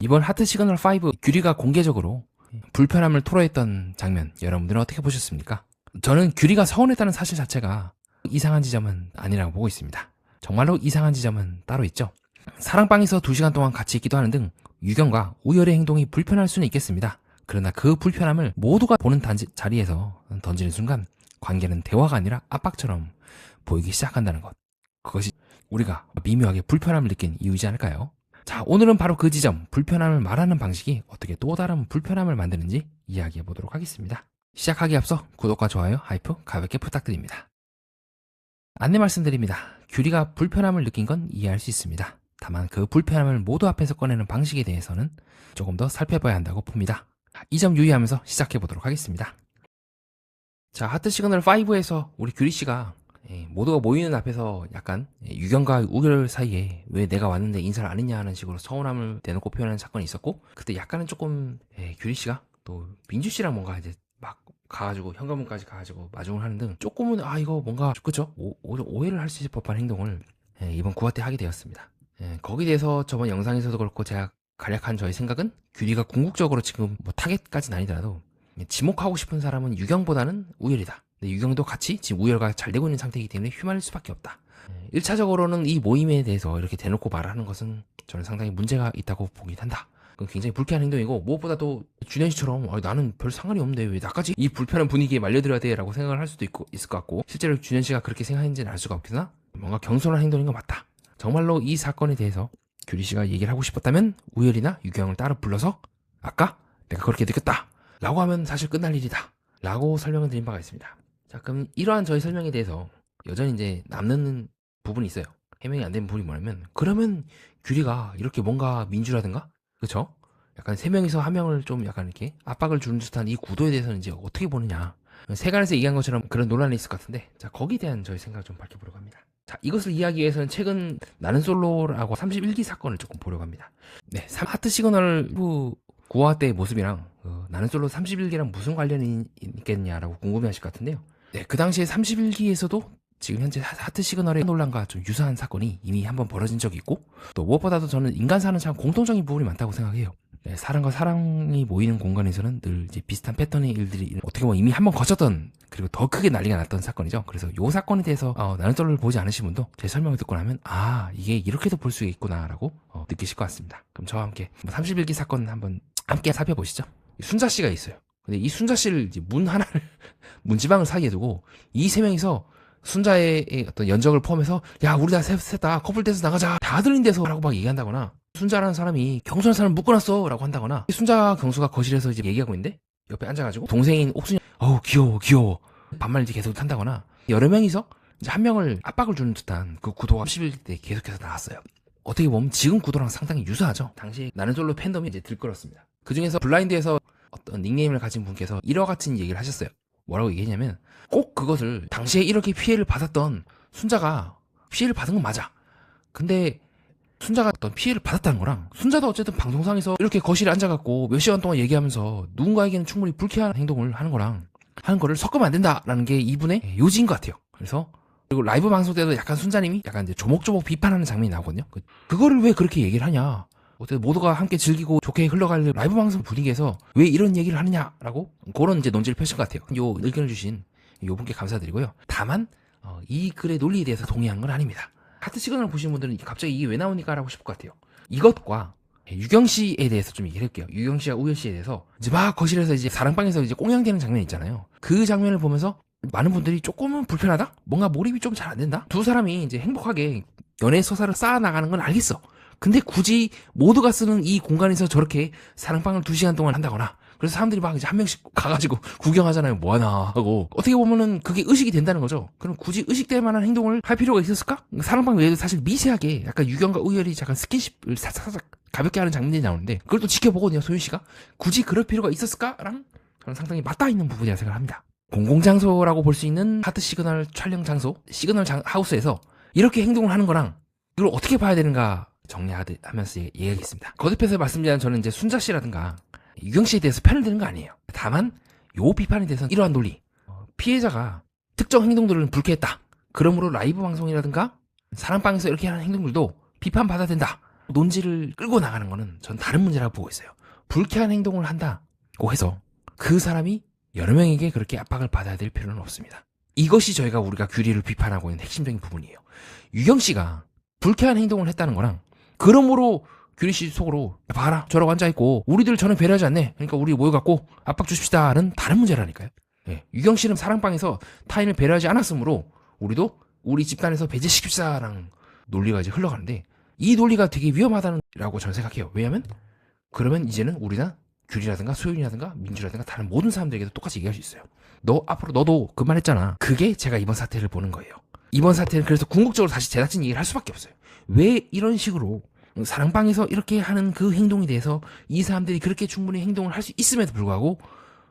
이번 하트 시그널 5 규리가 공개적으로 불편함을 토로했던 장면, 여러분들은 어떻게 보셨습니까? 저는 규리가 서운했다는 사실 자체가 이상한 지점은 아니라고 보고 있습니다. 정말로 이상한 지점은 따로 있죠. 사랑방에서 2시간 동안 같이 있기도 하는 등 유경과 우열의 행동이 불편할 수는 있겠습니다. 그러나 그 불편함을 모두가 보는 자리에서 던지는 순간 관계는 대화가 아니라 압박처럼 보이기 시작한다는 것. 그것이 우리가 미묘하게 불편함을 느낀 이유이지 않을까요? 자, 오늘은 바로 그 지점, 불편함을 말하는 방식이 어떻게 또 다른 불편함을 만드는지 이야기해 보도록 하겠습니다. 시작하기 앞서 구독과 좋아요, 하이프 가볍게 부탁드립니다. 안내 말씀드립니다. 규리가 불편함을 느낀 건 이해할 수 있습니다. 다만 그 불편함을 모두 앞에서 꺼내는 방식에 대해서는 조금 더 살펴봐야 한다고 봅니다. 이 점 유의하면서 시작해 보도록 하겠습니다. 자, 하트 시그널 5에서 우리 규리씨가 모두가 모이는 앞에서 약간 유경과 우결 사이에 왜 내가 왔는데 인사를 안 했냐 하는 식으로 서운함을 대놓고 표현하는 사건이 있었고, 그때 약간은 조금 규리씨가 또 민주씨랑 뭔가 이제 막 가가지고 현관문까지 가가지고 마중을 하는 등 조금은 이거 뭔가 그쵸? 오해를 할 수 있을 법한 행동을 이번 9화 때 하게 되었습니다. 거기에 대해서 저번 영상에서도 그렇고 제가 간략한 저의 생각은 규리가 궁극적으로 지금 뭐 타겟까지는 아니더라도 지목하고 싶은 사람은 유경보다는 우열이다. 근데 유경도 같이 지금 우열과 잘 되고 있는 상태이기 때문에 휘말릴 수밖에 없다. 1차적으로는 이 모임에 대해서 이렇게 대놓고 말을 하는 것은 저는 상당히 문제가 있다고 보긴 한다. 그건 굉장히 불쾌한 행동이고, 무엇보다도 준현씨처럼 나는 별 상관이 없는데 왜 나까지 이 불편한 분위기에 말려들어야 돼? 라고 생각을 할 수도 있을 것 같고, 실제로 준현씨가 그렇게 생각했는지는 알 수가 없으나 뭔가 경솔한 행동인 건 맞다. 정말로 이 사건에 대해서 규리씨가 얘기를 하고 싶었다면 우열이나 유경을 따로 불러서 아까 내가 그렇게 느꼈다 라고 하면 사실 끝날 일이다 라고 설명을 드린 바가 있습니다. 자, 그럼 이러한 저희 설명에 대해서 여전히 이제 남는 부분이 있어요. 해명이 안 된 부분이 뭐냐면, 그러면 규리가 이렇게 뭔가 민주라든가, 그쵸? 약간 세 명이서 한 명을 좀 약간 이렇게 압박을 주는 듯한 이 구도에 대해서는 이제 어떻게 보느냐. 세간에서 얘기한 것처럼 그런 논란이 있을 것 같은데, 자, 거기에 대한 저희 생각을 좀 밝혀보려고 합니다. 자, 이것을 이해하기 위해서는 최근 나는 솔로라고 31기 사건을 조금 보려고 합니다. 네, 하트 시그널 9화 때의 모습이랑 나는 솔로 31기랑 무슨 관련이 있겠냐라고 궁금해하실 것 같은데요. 네, 그 당시에 31기에서도 지금 현재 하트 시그널의 논란과 좀 유사한 사건이 이미 한번 벌어진 적이 있고, 또 무엇보다도 저는 인간사는 참 공통적인 부분이 많다고 생각해요. 네, 사랑과 사랑이 모이는 공간에서는 늘 이제 비슷한 패턴의 일들이 어떻게 보면 이미 한번 거쳤던, 그리고 더 크게 난리가 났던 사건이죠. 그래서 이 사건에 대해서 나는 솔로를 보지 않으신 분도 제 설명을 듣고 나면 이게 이렇게도 볼 수 있구나라고 느끼실 것 같습니다. 그럼 저와 함께 31기 사건 한번 함께 살펴보시죠. 순자씨가 있어요. 근데 이 순자씨를 이제 문 하나를 문지방을 사이에 두고 이 세 명이서 순자의 어떤 연적을 포함해서 야, 우리 다 셋 다 커플 댄스 나가자, 다 들린 데서 라고 막 얘기한다거나, 순자라는 사람이 경수라는 사람을 묶어놨어 라고 한다거나, 순자 경수가 거실에서 이제 얘기하고 있는데 옆에 앉아가지고 동생인 옥순이 귀여워 반말 이제 계속 한다거나, 여러 명이서 이제 한 명을 압박을 주는 듯한 그 구도가 11기 때 계속해서 나왔어요. 어떻게 보면 지금 구도랑 상당히 유사하죠. 당시 나는 솔로 팬덤이 이제 들끓었습니다. 그 중에서 블라인드에서 어떤 닉네임을 가진 분께서 이와 같은 얘기를 하셨어요. 뭐라고 얘기했냐면, 꼭 그것을 당시에 이렇게 피해를 받았던 순자가 피해를 받은 건 맞아. 근데 순자가 어떤 피해를 받았다는 거랑, 순자도 어쨌든 방송상에서 이렇게 거실에 앉아갖고 몇 시간 동안 얘기하면서 누군가에게는 충분히 불쾌한 행동을 하는 거를 섞으면 안 된다라는 게 이분의 요지인 것 같아요. 그래서 그리고 라이브 방송 때도 약간 순자님이 약간 이제 조목조목 비판하는 장면이 나오거든요. 그거를 왜 그렇게 얘기를 하냐. 어쨌든 모두가 함께 즐기고 좋게 흘러갈 라이브 방송 분위기에서 왜 이런 얘기를 하느냐라고 그런 이제 논지를 펼친 것 같아요. 요 의견을 주신 요 분께 감사드리고요. 다만 이 글의 논리에 대해서 동의하는 건 아닙니다. 하트 시그널 보시는 분들은 갑자기 이게 왜 나오니까 라고 싶을 것 같아요. 이것과 유경 씨에 대해서 좀 얘기를 할게요. 유경 씨와 우열 씨에 대해서 이제 막 거실에서 이제 사랑방에서 이제 꽁냥대는 장면 있잖아요. 그 장면을 보면서 많은 분들이 조금은 불편하다? 뭔가 몰입이 좀 잘 안 된다? 두 사람이 이제 행복하게 연애 서사를 쌓아나가는 건 알겠어. 근데 굳이 모두가 쓰는 이 공간에서 저렇게 사랑방을 2시간 동안 한다거나, 그래서 사람들이 막 이제 한 명씩 가가지고 구경하잖아요. 뭐하나 하고, 어떻게 보면은 그게 의식이 된다는 거죠. 그럼 굳이 의식될 만한 행동을 할 필요가 있었을까? 사랑방 외에도 사실 미세하게 약간 유경과 우열이 잠깐 스킨십을 살짝 가볍게 하는 장면이 나오는데, 그걸 또 지켜보거든요, 소윤씨가. 굳이 그럴 필요가 있었을까랑 저는 상당히 맞닿아 있는 부분이라 생각을 합니다. 공공장소라고 볼 수 있는 하트 시그널 촬영 장소, 시그널 하우스에서 이렇게 행동을 하는 거랑 이걸 어떻게 봐야 되는가 정리하면서 얘기하겠습니다. 거듭해서 말씀드리면 저는 이제 순자 씨라든가 유경 씨에 대해서 편을 드는 거 아니에요. 다만 요 비판에 대해서는 이러한 논리, 피해자가 특정 행동들은 불쾌했다, 그러므로 라이브 방송이라든가 사랑방에서 이렇게 하는 행동들도 비판받아야 된다 논지를 끌고 나가는 거는 전 다른 문제라고 보고 있어요. 불쾌한 행동을 한다고 해서 그 사람이 여러 명에게 그렇게 압박을 받아야 될 필요는 없습니다. 이것이 우리가 규리를 비판하고 있는 핵심적인 부분이에요. 유경 씨가 불쾌한 행동을 했다는 거랑 그러므로 규리 씨 속으로 봐라 저러고 앉아있고 우리들 전혀 배려하지 않네 그러니까 우리 모여갖고 압박 주십시다는 다른 문제라니까요. 예, 유경 씨는 사랑방에서 타인을 배려하지 않았으므로 우리도 우리 집단에서 배제시킵시다라는 논리가 이제 흘러가는데 이 논리가 되게 위험하다고 저는 생각해요. 왜냐면 그러면 이제는 우리나 규리라든가 소윤이라든가 민주라든가 다른 모든 사람들에게도 똑같이 얘기할 수 있어요. 너 앞으로 너도 그 말 했잖아. 그게 제가 이번 사태를 보는 거예요. 이번 사태는 그래서 궁극적으로 다시 제작진 얘기를 할 수밖에 없어요. 왜 이런 식으로 사랑방에서 이렇게 하는 그 행동에 대해서 이 사람들이 그렇게 충분히 행동을 할 수 있음에도 불구하고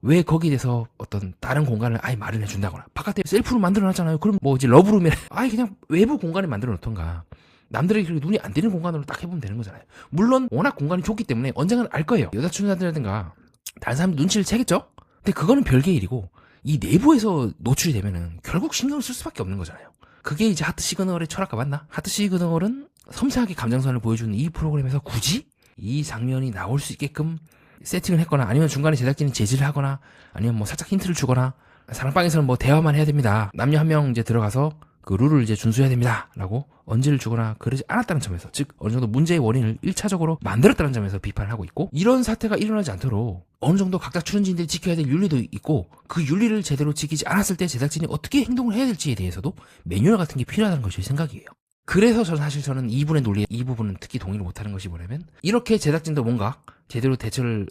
왜 거기에 대해서 어떤 다른 공간을 아예 마련해 준다거나 바깥에 셀프로 만들어 놨잖아요. 그럼 뭐 이제 러브룸에 아예 그냥 외부 공간을 만들어 놓던가 남들에게 그렇게 눈이 안 띄는 공간으로 딱 해보면 되는 거잖아요. 물론 워낙 공간이 좁기 때문에 언젠가는 알 거예요. 여자친구들이라든가 다른 사람들 눈치를 채겠죠? 근데 그거는 별개의 일이고 이 내부에서 노출이 되면은 결국 신경을 쓸 수밖에 없는 거잖아요. 그게 이제 하트 시그널의 철학과 맞나? 하트 시그널은 섬세하게 감정선을 보여주는 이 프로그램에서 굳이 이 장면이 나올 수 있게끔 세팅을 했거나 아니면 중간에 제작진이 제지를 하거나 아니면 뭐 살짝 힌트를 주거나 사랑방에서는 뭐 대화만 해야 됩니다. 남녀 한 명 이제 들어가서 그 룰을 이제 준수해야 됩니다. 라고 언지를 주거나 그러지 않았다는 점에서 즉 어느 정도 문제의 원인을 1차적으로 만들었다는 점에서 비판을 하고 있고 이런 사태가 일어나지 않도록 어느 정도 각자 출연진들이 지켜야 될 윤리도 있고 그 윤리를 제대로 지키지 않았을 때 제작진이 어떻게 행동을 해야 될지에 대해서도 매뉴얼 같은 게 필요하다는 것이 제 생각이에요. 그래서 저는 이분의 논리에 이 부분은 특히 동의를 못하는 것이 뭐냐면 이렇게 제작진도 뭔가 제대로 대처를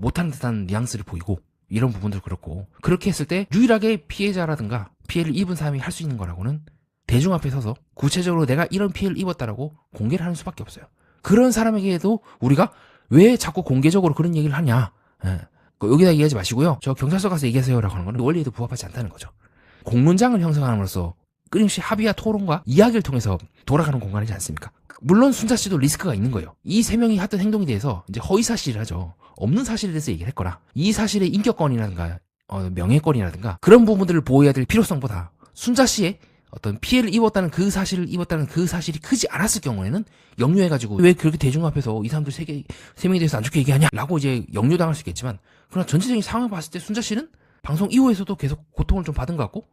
못하는 듯한 뉘앙스를 보이고 이런 부분도 그렇고 그렇게 했을 때 유일하게 피해자라든가 피해를 입은 사람이 할 수 있는 거라고는 대중 앞에 서서 구체적으로 내가 이런 피해를 입었다라고 공개를 하는 수밖에 없어요. 그런 사람에게도 우리가 왜 자꾸 공개적으로 그런 얘기를 하냐. 여기다 얘기하지 마시고요. 저 경찰서 가서 얘기하세요 라고 하는 건 원리에도 부합하지 않다는 거죠. 공론장을 형성함으로써 끊임없이 합의와 토론과 이야기를 통해서 돌아가는 공간이지 않습니까? 물론 순자 씨도 리스크가 있는 거예요. 이 세 명이 했던 행동에 대해서 이제 허위 사실을 하죠. 없는 사실에 대해서 얘기를 했거나 이 사실의 인격권이라든가 명예권이라든가 그런 부분들을 보호해야 될 필요성보다 순자 씨의 어떤 피해를 입었다는 그 사실이 크지 않았을 경우에는 역류해가지고 왜 그렇게 대중 앞에서 이 사람들 세 명에 대해서 안 좋게 얘기하냐 라고 이제 역류당할 수 있겠지만 그러나 전체적인 상황을 봤을 때 순자 씨는 방송 이후에서도 계속 고통을 좀 받은 것 같고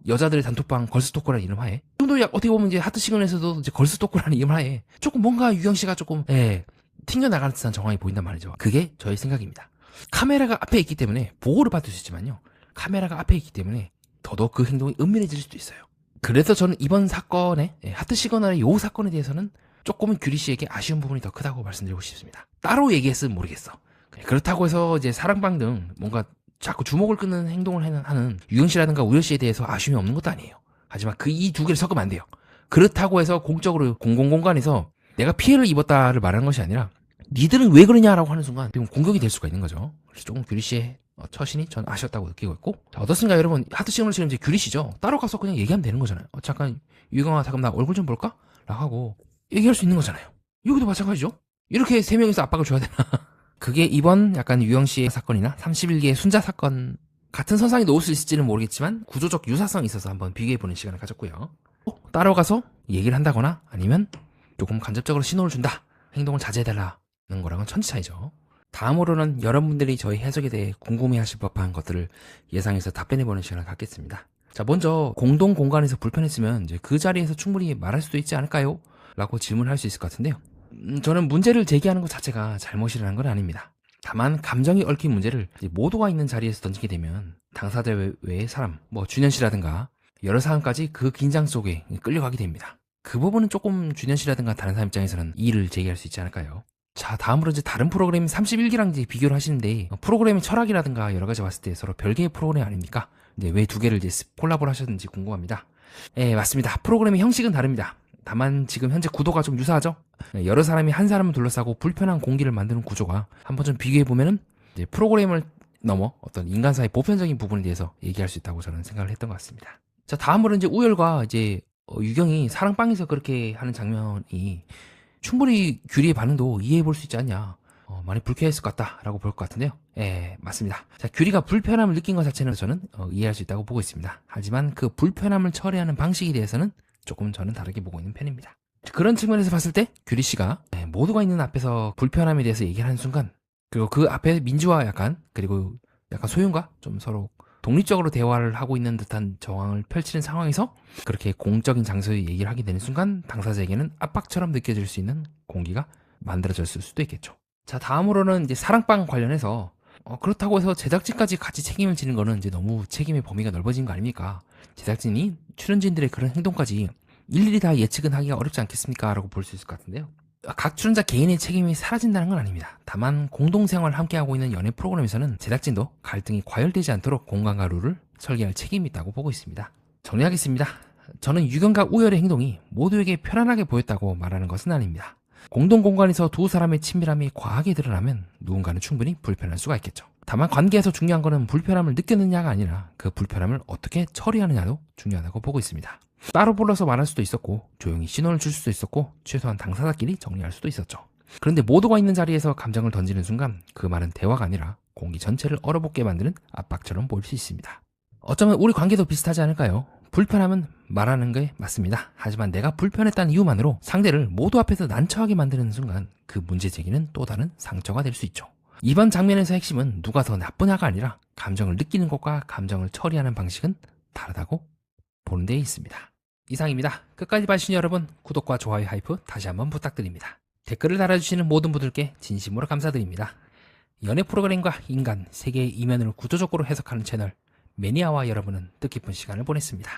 여자들의 단톡방 걸스토커라는 이름 하에 좀더 어떻게 보면 이제 하트 시그널에서도 이제 걸스토커라는 이름 하에 조금 뭔가 유경 씨가 조금 튕겨나가는 듯한 정황이 보인단 말이죠. 그게 저의 생각입니다. 카메라가 앞에 있기 때문에 보호를 받을 수 있지만요. 카메라가 앞에 있기 때문에 더더욱 그 행동이 은밀해질 수도 있어요. 그래서 저는 이번 사건에 하트 시그널의 요 사건에 대해서는 조금은 규리 씨에게 아쉬운 부분이 더 크다고 말씀드리고 싶습니다. 따로 얘기했으면 모르겠어. 그렇다고 해서 이제 사랑방 등 뭔가 자꾸 주목을 끄는 행동을 하는 유경 씨라든가 우열 씨에 대해서 아쉬움이 없는 것도 아니에요. 하지만 이 두 개를 섞으면 안 돼요. 그렇다고 해서 공적으로 공공공간에서 내가 피해를 입었다를 말하는 것이 아니라 니들은 왜 그러냐라고 하는 순간 공격이 될 수가 있는 거죠. 그래서 조금 규리 씨의 처신이 전 아쉬웠다고 느끼고 있고 자, 어떻습니까 여러분? 하트 시그널 지금 이제 규리 씨죠. 따로 가서 그냥 얘기하면 되는 거잖아요. 잠깐 유경아 잠깐 나 얼굴 좀 볼까? 라고 하고 얘기할 수 있는 거잖아요. 여기도 마찬가지죠. 이렇게 세 명이서 압박을 줘야 되나? 그게 이번 약간 유경 씨의 사건이나 31개의 순자 사건 같은 선상에 놓을 수 있을지는 모르겠지만 구조적 유사성이 있어서 한번 비교해보는 시간을 가졌고요. 따로 가서 얘기를 한다거나 아니면 조금 간접적으로 신호를 준다. 행동을 자제해달라는 거랑은 천지 차이죠. 다음으로는 여러분들이 저희 해석에 대해 궁금해하실 법한 것들을 예상해서 답변해보는 시간을 갖겠습니다. 자, 먼저 공동 공간에서 불편했으면 이제 그 자리에서 충분히 말할 수도 있지 않을까요? 라고 질문할 수 있을 것 같은데요. 저는 문제를 제기하는 것 자체가 잘못이라는 건 아닙니다. 다만 감정이 얽힌 문제를 모두가 있는 자리에서 던지게 되면 당사자 외의 사람, 준현 씨라든가 여러 사람까지 그 긴장 속에 끌려가게 됩니다. 그 부분은 조금 준현 씨라든가 다른 사람 입장에서는 이의를 제기할 수 있지 않을까요? 자, 다음으로 이제 다른 프로그램 31기랑 이제 비교를 하시는데 프로그램의 철학이라든가 여러 가지 봤을 때 서로 별개의 프로그램 아닙니까? 이제 왜 두 개를 이제 콜라보를 하셨는지 궁금합니다. 예, 맞습니다. 프로그램의 형식은 다릅니다. 다만 지금 현재 구도가 좀 유사하죠? 여러 사람이 한 사람을 둘러싸고 불편한 공기를 만드는 구조가 한번 좀 비교해보면은 이제 프로그램을 넘어 어떤 인간사의 보편적인 부분에 대해서 얘기할 수 있다고 저는 생각을 했던 것 같습니다. 자, 다음으로 이제 우열과 이제 유경이 사랑방에서 그렇게 하는 장면이 충분히 규리의 반응도 이해해볼 수 있지 않냐. 많이 불쾌했을 것 같다라고 볼 것 같은데요. 예, 맞습니다. 자, 규리가 불편함을 느낀 것 자체는 저는 이해할 수 있다고 보고 있습니다. 하지만 그 불편함을 처리하는 방식에 대해서는 조금 저는 다르게 보고 있는 편입니다. 그런 측면에서 봤을 때 규리 씨가 모두가 있는 앞에서 불편함에 대해서 얘기를 하는 순간, 그리고 그 앞에 민주와 그리고 약간 소윤과 좀 서로 독립적으로 대화를 하고 있는 듯한 정황을 펼치는 상황에서 그렇게 공적인 장소에 얘기를 하게 되는 순간 당사자에게는 압박처럼 느껴질 수 있는 공기가 만들어졌을 수도 있겠죠. 자, 다음으로는 이제 사랑방 관련해서 그렇다고 해서 제작진까지 같이 책임을 지는 거는 이제 너무 책임의 범위가 넓어진 거 아닙니까? 제작진이 출연진들의 그런 행동까지 일일이 다 예측은 하기가 어렵지 않겠습니까? 라고 볼 수 있을 것 같은데요. 각 출연자 개인의 책임이 사라진다는 건 아닙니다. 다만 공동생활을 함께하고 있는 연예 프로그램에서는 제작진도 갈등이 과열되지 않도록 공간과 룰을 설계할 책임이 있다고 보고 있습니다. 정리하겠습니다. 저는 유경과 우열의 행동이 모두에게 편안하게 보였다고 말하는 것은 아닙니다. 공동공간에서 두 사람의 친밀함이 과하게 드러나면 누군가는 충분히 불편할 수가 있겠죠. 다만 관계에서 중요한 것은 불편함을 느꼈느냐가 아니라 그 불편함을 어떻게 처리하느냐도 중요하다고 보고 있습니다. 따로 불러서 말할 수도 있었고 조용히 신호를 줄 수도 있었고 최소한 당사자끼리 정리할 수도 있었죠. 그런데 모두가 있는 자리에서 감정을 던지는 순간 그 말은 대화가 아니라 공기 전체를 얼어붙게 만드는 압박처럼 보일 수 있습니다. 어쩌면 우리 관계도 비슷하지 않을까요? 불편함은 말하는 게 맞습니다. 하지만 내가 불편했다는 이유만으로 상대를 모두 앞에서 난처하게 만드는 순간 그 문제 제기는 또 다른 상처가 될 수 있죠. 이번 장면에서 핵심은 누가 더 나쁘냐가 아니라 감정을 느끼는 것과 감정을 처리하는 방식은 다르다고 보는 데 있습니다. 이상입니다. 끝까지 봐주신 여러분, 구독과 좋아요 하이프 다시 한번 부탁드립니다. 댓글을 달아주시는 모든 분들께 진심으로 감사드립니다. 연예 프로그램과 인간, 세계의 이면을 구조적으로 해석하는 채널 매니아와 여러분은 뜻깊은 시간을 보냈습니다.